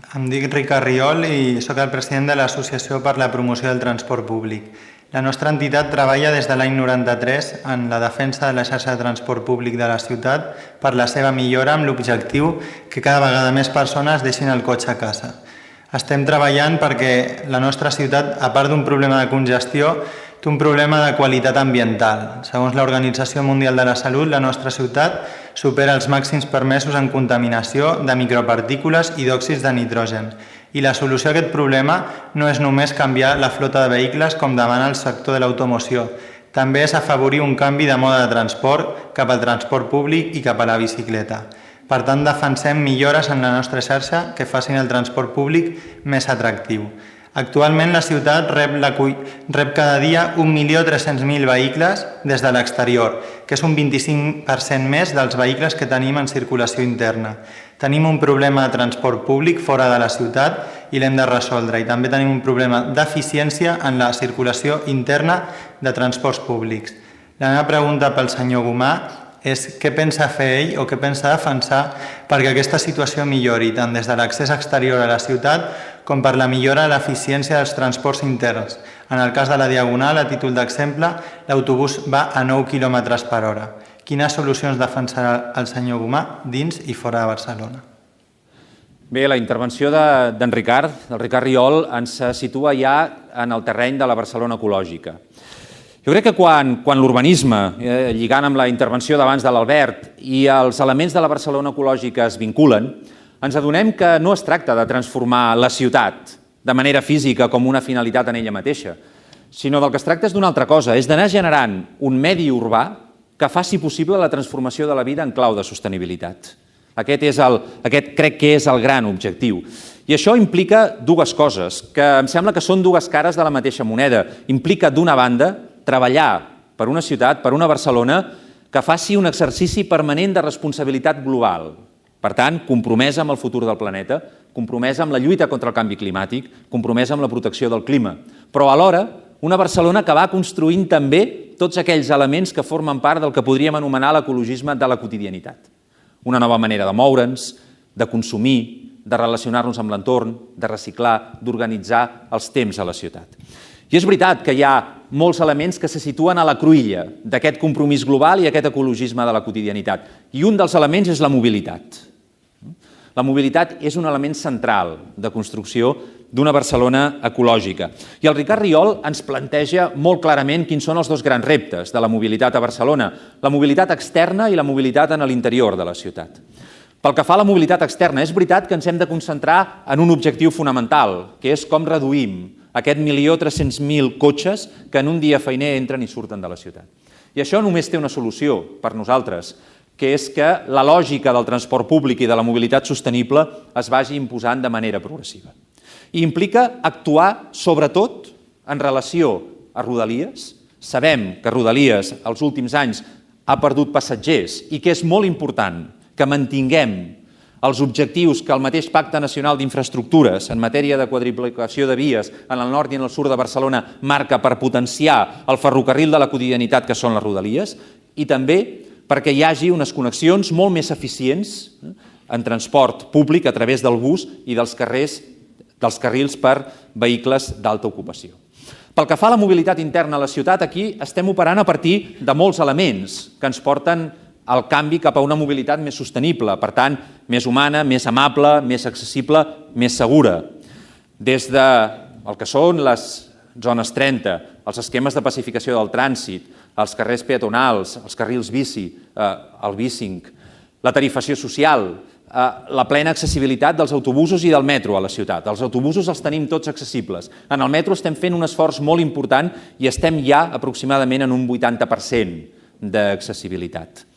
Em dic Ricard Riol i sóc el president de l'Associació per la Promoció del Transport Públic. La nostra entitat treballa des de l'any 93 en la defensa de la xarxa de transport públic de la ciutat per la seva millora amb l'objectiu que cada vegada més persones deixin el cotxe a casa. Estem treballant perquè la nostra ciutat, a part d'un problema de congestió, té un problema de qualitat ambiental. Segons l'Organització Mundial de la Salut, la nostra ciutat supera els màxims permesos en contaminació de micropartícules i d'òxids de nitrogen. I la solució a aquest problema no és només canviar la flota de vehicles com demana el sector de l'automoció, també és afavorir un canvi de mode de transport cap al transport públic i cap a la bicicleta. Per tant, defensem millores en la nostra xarxa que facin el transport públic més atractiu. Actualment la ciutat rep cada dia 1.300.000 vehicles des de l'exterior, que és un 25% més dels vehicles que tenim en circulació interna. Tenim un problema de transport públic fora de la ciutat i l'hem de resoldre. I també tenim un problema d'eficiència en la circulació interna de transports públics. La meva pregunta pel senyor Gomà és què pensa fer ell o què pensa defensar perquè aquesta situació millori tant des de l'accés exterior a la ciutat com per la millora de l'eficiència dels transports interns. En el cas de la Diagonal, a títol d'exemple, l'autobús va a 9 km per hora. Quines solucions defensarà el senyor Gomà dins i fora de Barcelona? Bé, la intervenció d'en Ricard, del Ricard Riol, ens situa ja en el terreny de la Barcelona ecològica. Jo crec que quan l'urbanisme, lligant amb la intervenció d'abans de l'Albert, i els elements de la Barcelona ecològica es vinculen, ens adonem que no es tracta de transformar la ciutat de manera física com una finalitat en ella mateixa, sinó del que es tracta és d'una altra cosa, és d'anar generant un medi urbà que faci possible la transformació de la vida en clau de sostenibilitat. Aquest crec que és el gran objectiu. I això implica dues coses, que em sembla que són dues cares de la mateixa moneda. Implica, d'una banda, treballar per una ciutat, per una Barcelona, que faci un exercici permanent de responsabilitat global. Per tant, compromesa amb el futur del planeta, compromesa amb la lluita contra el canvi climàtic, compromesa amb la protecció del clima. Però alhora, una Barcelona que va construint també tots aquells elements que formen part del que podríem anomenar l'ecologisme de la quotidianitat. Una nova manera de moure'ns, de consumir, de relacionar-nos amb l'entorn, de reciclar, d'organitzar els temps a la ciutat. I és veritat que hi ha molts elements que se situen a la cruïlla d'aquest compromís global i aquest ecologisme de la quotidianitat. I un dels elements és la mobilitat. La mobilitat és un element central de construcció d'una Barcelona ecològica. I el Ricard Riol ens planteja molt clarament quins són els dos grans reptes de la mobilitat a Barcelona, la mobilitat externa i la mobilitat en l'interior de la ciutat. Pel que fa a la mobilitat externa, és veritat que ens hem de concentrar en un objectiu fonamental, que és com reduïm aquest 1.300.000 cotxes que en un dia feiner entren i surten de la ciutat. I això només té una solució per nosaltres, que és que la lògica del transport públic i de la mobilitat sostenible es vagi imposant de manera progressiva. I implica actuar, sobretot, en relació a Rodalies. Sabem que Rodalies, els últims anys, ha perdut passatgers i que és molt important que mantinguem els objectius que el mateix Pacte Nacional d'Infraestructures en matèria de quadruplicació de vies en el nord i en el sud de Barcelona marca per potenciar el ferrocarril de la quotidianitat que són les Rodalies i també perquè hi hagi unes connexions molt més eficients en transport públic a través del bus i dels carrils per vehicles d'alta ocupació. Pel que fa a la mobilitat interna a la ciutat, aquí estem operant a partir de molts elements que ens porten al canvi cap a una mobilitat més sostenible, per tant, més humana, més amable, més accessible, més segura. Des del que són les zones 30, els esquemes de pacificació del trànsit, els carrers peatonals, els carrils bici, el bicing, la tarifació social, la plena accessibilitat dels autobusos i del metro a la ciutat. Els autobusos els tenim tots accessibles. En el metro estem fent un esforç molt important i estem ja aproximadament en un 80% d'accessibilitat.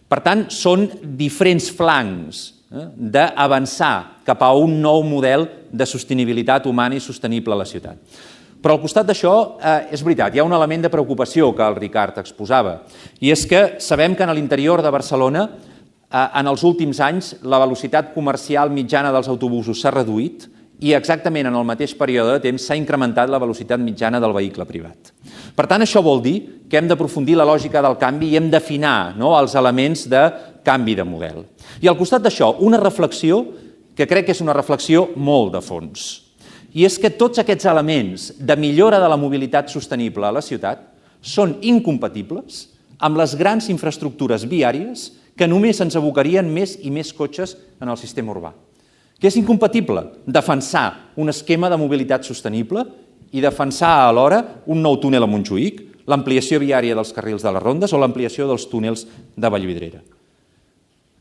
Per tant, són diferents flancs d'avançar cap a un nou model de sostenibilitat humana i sostenible a la ciutat. Però al costat d'això, és veritat, hi ha un element de preocupació que el Ricard exposava, i és que sabem que a l'interior de Barcelona, en els últims anys, la velocitat comercial mitjana dels autobusos s'ha reduït i exactament en el mateix període de temps s'ha incrementat la velocitat mitjana del vehicle privat. Per tant, això vol dir que hem d'aprofundir la lògica del canvi i hem d'afinar els elements de canvi de model. I al costat d'això, una reflexió que crec que és una reflexió molt de fons. I és que tots aquests elements de millora de la mobilitat sostenible a la ciutat són incompatibles amb les grans infraestructures viàries que només ens abocarien més i més cotxes en el sistema urbà. Que és incompatible defensar un esquema de mobilitat sostenible i defensar alhora un nou túnel a Montjuïc, l'ampliació viària dels carrils de les rondes o l'ampliació dels túnels de Vallvidrera.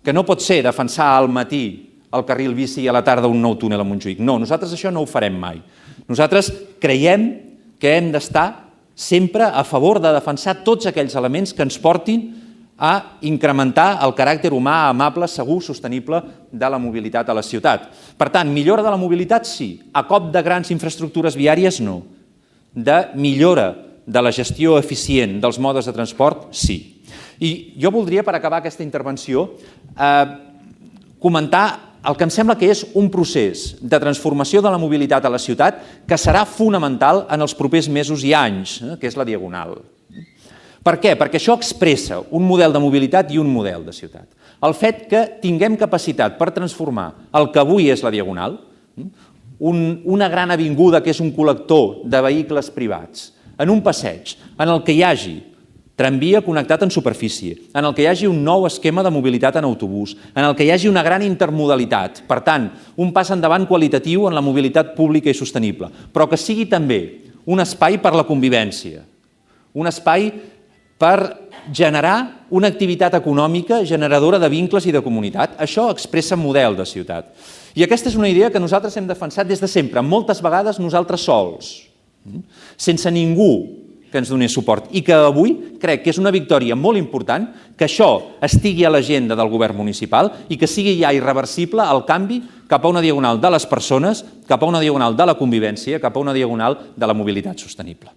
Que no pot ser defensar al matí el carril bici i a la tarda un nou túnel a Montjuïc. No, nosaltres això no ho farem mai. Nosaltres creiem que hem d'estar sempre a favor de defensar tots aquells elements que ens portin a incrementar el caràcter humà, amable, segur, sostenible de la mobilitat a la ciutat. Per tant, millora de la mobilitat, sí. A cop de grans infraestructures viàries, no. De millora de la gestió eficient dels modes de transport, sí. I jo voldria, per acabar aquesta intervenció, comentar el que em sembla que és un procés de transformació de la mobilitat a la ciutat que serà fonamental en els propers mesos i anys, que és la Diagonal. Per què? Perquè això expressa un model de mobilitat i un model de ciutat. El fet que tinguem capacitat per transformar el que avui és la Diagonal, una gran avinguda que és un col·lector de vehicles privats, en un passeig en el que hi hagi tramvia connectat en superfície, en el que hi hagi un nou esquema de mobilitat en autobús, en el que hi hagi una gran intermodalitat, per tant, un pas endavant qualitatiu en la mobilitat pública i sostenible, però que sigui també un espai per la convivència, un espai per generar una activitat econòmica generadora de vincles i de comunitat. Això expressa model de ciutat. I aquesta és una idea que nosaltres hem defensat des de sempre, moltes vegades nosaltres sols, sense ningú que ens donés suport, i que avui crec que és una victòria molt important que això estigui a l'agenda del govern municipal i que sigui ja irreversible el canvi cap a una diagonal de les persones, cap a una diagonal de la convivència, cap a una diagonal de la mobilitat sostenible.